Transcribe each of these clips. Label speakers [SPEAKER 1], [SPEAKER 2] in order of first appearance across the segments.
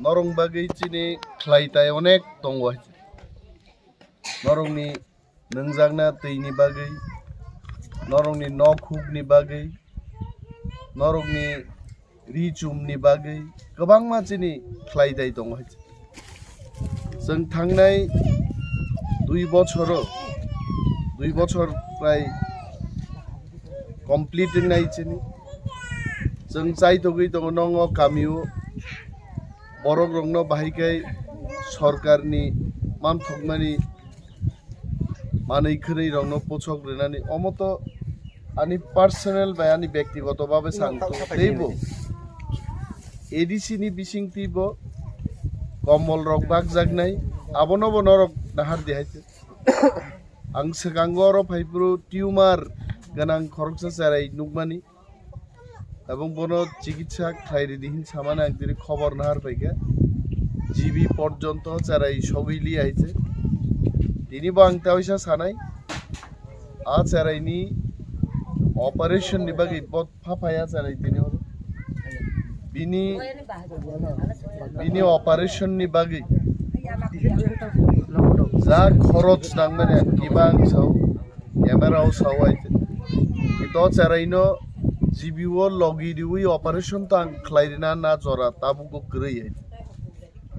[SPEAKER 1] Norok Bagwi Chini Khwlainani onek tongo Norokni nungjagna twyni bagwi Norokni nokhugni bagwi Norokni richumni bagwi gobangma chini Khwlainai tongo जों थांनाय 2 বছর প্রায় complete নাই চিনি जों চাইতগৈ दङ नङ गामियाव बरक रंनो बाहायखाय सरकारनि मानथकमानि मानैखोनै रंनो पोचक रेनानि अमत आनि पार्सोनेल बाय आनि व्यक्तिगत भावे सांगतो देबो एडिसि नि बिसिं तिबो कमल रक बाग जागनाय आबनबो नरक दाहार देहायते आं सिगांगो फाइब्रु टिउमार गोनां खरकसा जाराय नुकमानि এবং বনো চিকিৎসা খাইরে দিহিন সামানে একদিনে খবর নাহার পাইকা জিবি পর্যন্ত যারাই সবইলি আইছে তিনি বাংতা হইসা সানাই আ চারাইনি অপারেশন নিবাগে বত ফাফায়া চারাই তিনি হল বিনি অপারেশন নিবাগে যা খরচ নাংমানে কিবাং সাও ক্যামেরাও সাও আইছে কিন্তু চারাইনো জিবিও লগি দিউই অপারেশন তো আং খ্লাইরিনা না জরা তাবুকো গরৈ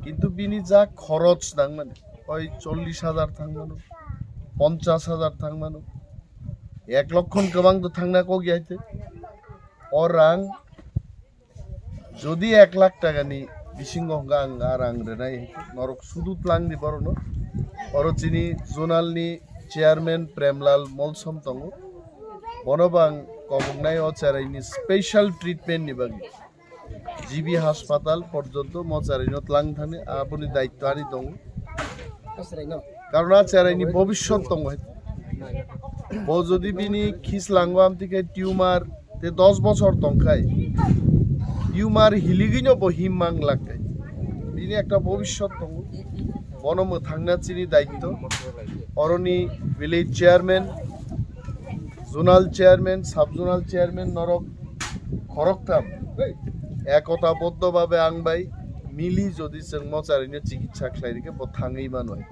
[SPEAKER 1] কিন্তু বিনি যা খরচ নাং মানে ওই 40,000 থাংমানো 50,000 থাংমানো 1 লক্ষ গোবাং তো থাংনা কো গিয়াইতে অর রাং যদি 1 লাখ টাকা নি বিসিং গাং আর রাং রেনাই নরক সুদুত লাং দি বরনো অর চিনি জোনাল নি চেয়ারম্যান প্রেমলাল মলসম তঙ্গ বনবাং Wngnai Ocharaini special treatment nibagi GB হাসপাতাল পর্যন্ত মচারাইনো ত্লাং থানে আপনি দায়িত্ব আনি দং কারণ আচারাইনি ভবিষ্যৎ দং ও যদি বিনি খিস লাঙ্গো আমতিকে টিউমার তে 10 বছর দংখাই টিউমার হিলিগিনো বহিমাং লাগাই বিনি একটা ভবিষ্যৎ দং বনম থাংনা চিনি দায়িত্ব অরনি village chairman zonal chairman sub zonal chairman নরক খরকতাম একতাবদ্ধভাবে আংবাই মিলি যদি जों মচারিনো চিকিৎসা খাইরিকে বথাঙই মানয়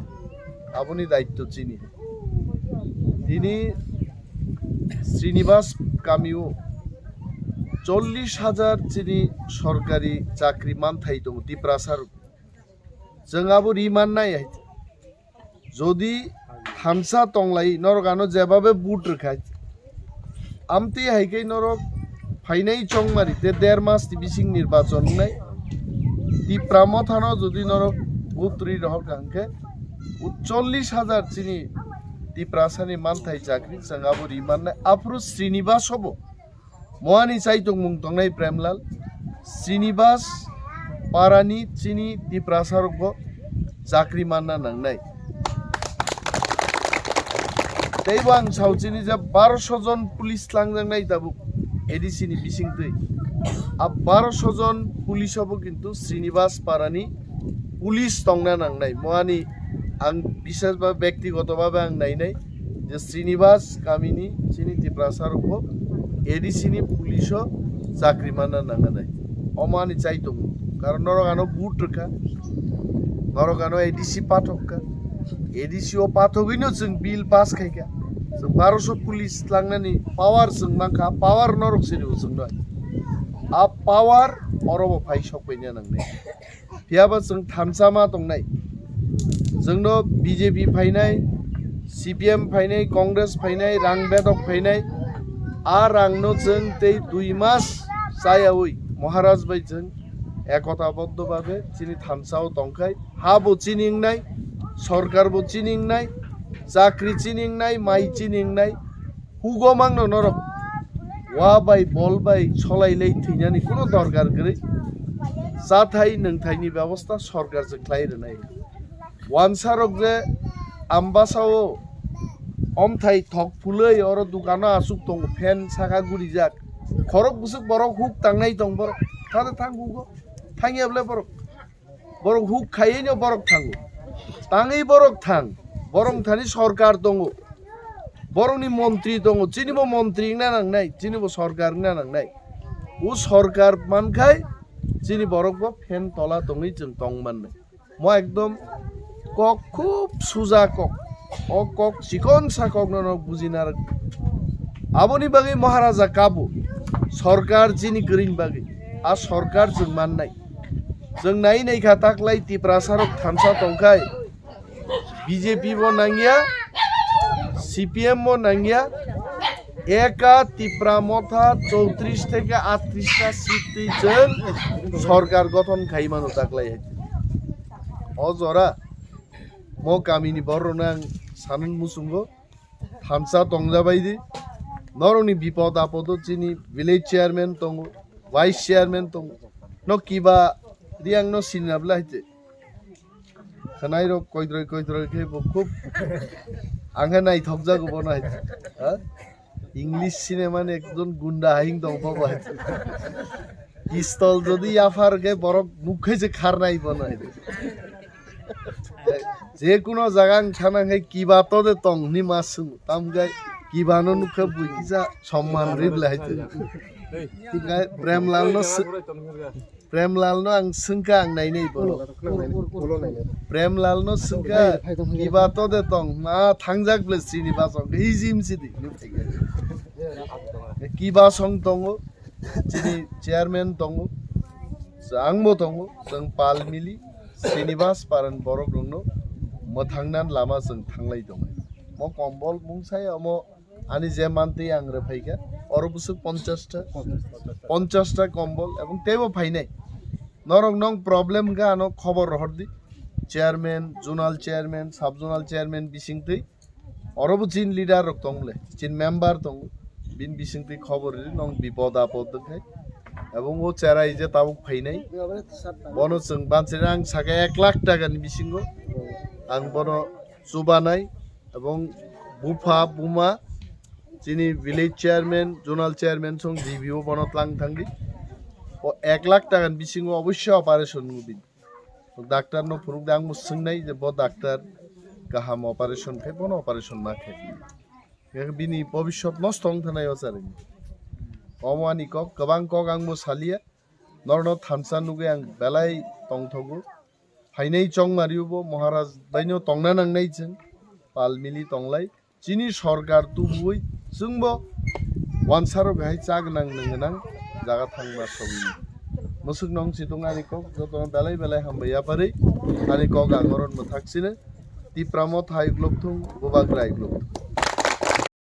[SPEAKER 1] আপনি দায়িত্ব চিনি তিনি শ্রীনিবাস কামিও 40,000 চিনি সরকারি চাকরি মানথাই দङ তিপ্রাসার जों আবো রিমান নাই যদি থামসা তংলাই নরগানো যেভাবে বুট রেখাই আমতি হাইকেই নরক ফাইনাই চংমারি তে 1.5 মাস বিসিং নির্বাচন নাই টিপ্রা মথানো যদি নরক বুতরি রহক আংকে 40,000 চিনি টিপ্রাসানি মানথাই চাকরি সাঙ্গাবো রিমান নাই আফরু শ্রীনিবাস হবো মোয়ানি চাইতং মুংতংনাই প্রেমলাল শ্রীনিবাস পারানি চিনি টিপ্রাসার চাকরি মাননা নাংনাই Taiwan Saudi ni jab 1200 জন পুলিশ লাংজাং নাই তাবু এডিসি নি বিসিং তৈ আব 1200 জন পুলিশ হবো কিন্তু শ্রীনিবাস পারানি পুলিশ তংনা নাংনাই মোয়ানি আং বিশেষ বা ব্যক্তিগতভাবে আং নাই নাই যে শ্রীনিবাস কামিনী চিনি তিপ্রাসার হবো এডিসি নি পুলিশও চাকরি মানা নাঙা নাই অমানি চাইতো কারণ নরগানো বুট রেখা নরগানো এডিসি পাঠকা एडिसि ओ पाथगिनो जों बिल पास खायका जों 1200 पुलिस लांनानै पावार जों माखा पावार नरक सिरिबो जों न आ पावार अरबो फाइ सकबैनो नांनाय फियाबा जों थामसामा दंनाय जोंनो बीजेपी फाइनाय सीपीएम फाइनाय कांग्रेस फाइनाय रां बेदक फाइनाय आ रांनो जों ते 2 मास जायावै महाराज बाय जों एकताबद्धभावे चिनि थामसाव दंखाय हाबो चिनिंनाय सरकार बो चिनिंनाय चाकरी चिनिंनाय माइ चिनिंनाय हुगमांनो नरक वा बाय बल बाय सलायलै थैनानि कोनो दरकार गरै जाथाय नोंथायनि व्यवस्था सरकार जों खालायनाय वानसारक जे आम्बासाव अमथाय थक फुलै अर दुकाना आसुक दं फेन साखा गुरि जाक खरक बुसुक बरक हुक तांनाय दं बरक थादे थां हुगो थाङियाब्ला बरक हुक खायैनो बरक थाङो ताङै बरक थां बरं थानि सरकार दङ बरंनि मन्त्रि दङ चिनिबो मन्त्रि ना नांनाय चिनिबो सरकार ना नांनाय उ सरकार मानखाय chini borok bo fan tola tongi jeng tongman mo ekdom kok খুব সুজা কক ও কক চিকন সা কক ন বুজিনার আবনি বাগে মহারাজা কাবু সরকার যিনি গ্রিন বাগে আর সরকার जों মাননাই जों নাই নাই খাতাকলাই তিপ্রাসারক থামসা তংখাই বিজেপি বো নাঙ্গিয়া সিপিএম বো নাঙ্গিয়া একা তিপ্রা মথা 34 থেকে 38টা সিটই जों সরকার গঠন খাইমানো তাকলাই অজরা mo kamini borro nang sanan musungo thamsa tongja baidi noroni bipod apodo chini village chairman tongo vice chairman tongo no kiba riang no sinabla hite khwnairok koidroi ke khub anga nai thokja go bona hite ha english cinema ne ekjon gunda haing dong baba hite pistol jodi afar ke borok mukhe je khar nai bona hite যে কোনো জায়গায় থানাঙ্গাই কিবা তদে তং নি মাসুং তামগাই কিবানো নুখা বুইকিজা সম্মান রিবলা হাইতে তিগাই Premlal no আং সুংকা আং নাই নাই বলো প্রেমলাল নো সুংকা কিবা তদে তং মা থাংজাক ব্লে সিনি বাসং হিজিম সিদি কিবা সং তঙ্গো যিনি চেয়ারম্যান তঙ্গো আংবো তঙ্গো जों पाल मिली Srinivas paran borok rungno mothangnan lama जों थांलाय दं mo kombol mungsai amo ani je manti ang refaika orobusuk 50 ta kombol ebong tebo phainai norok nong problem ga no khobor hordi chairman zonal chairman sub zonal chairman bising tei orobu chin leader rok tongle chin member tong bin bising tei khobor ri nong bipod apod khai এবং ও চেরাই যে তাবুক ফাইনাই বনো जों বানছিরাং সাকে 1 লাখ টাকানি বিসিঙ্গ আং বনো সুবানাই এবং বুফা বুমা যিনি ভিলেজ চেয়ারম্যান জোনাল চেয়ারম্যান সং জিবিও বনো ত্লাং থাঙ্গি ও 1 লাখ টাকানি বিসিঙ্গ অবশ্যই অপারেশন মুবি ডাক্তার নো ফুরুক দাং মু সোंनाय যে ব ডাক্তার কাহাম অপারেশন খে বনো অপারেশন না খে বিনি ভবিষ্যৎ নষ্ট হং থানায় আছারে Omani kok kabang kok ang mo salia norno thamsa nuge ang belai tongthogo phainai chong mariubo maharaj daino tongna nangnai jeng palmili tonglai chini sarkar tu bui jungbo wansaro gai chag nang nang jaga thangma sobi musuk nong chitung ani kok joto belai hambaya pare ani kok angoron mo thaksine Tipra Motha iglok thung Bagwi iglok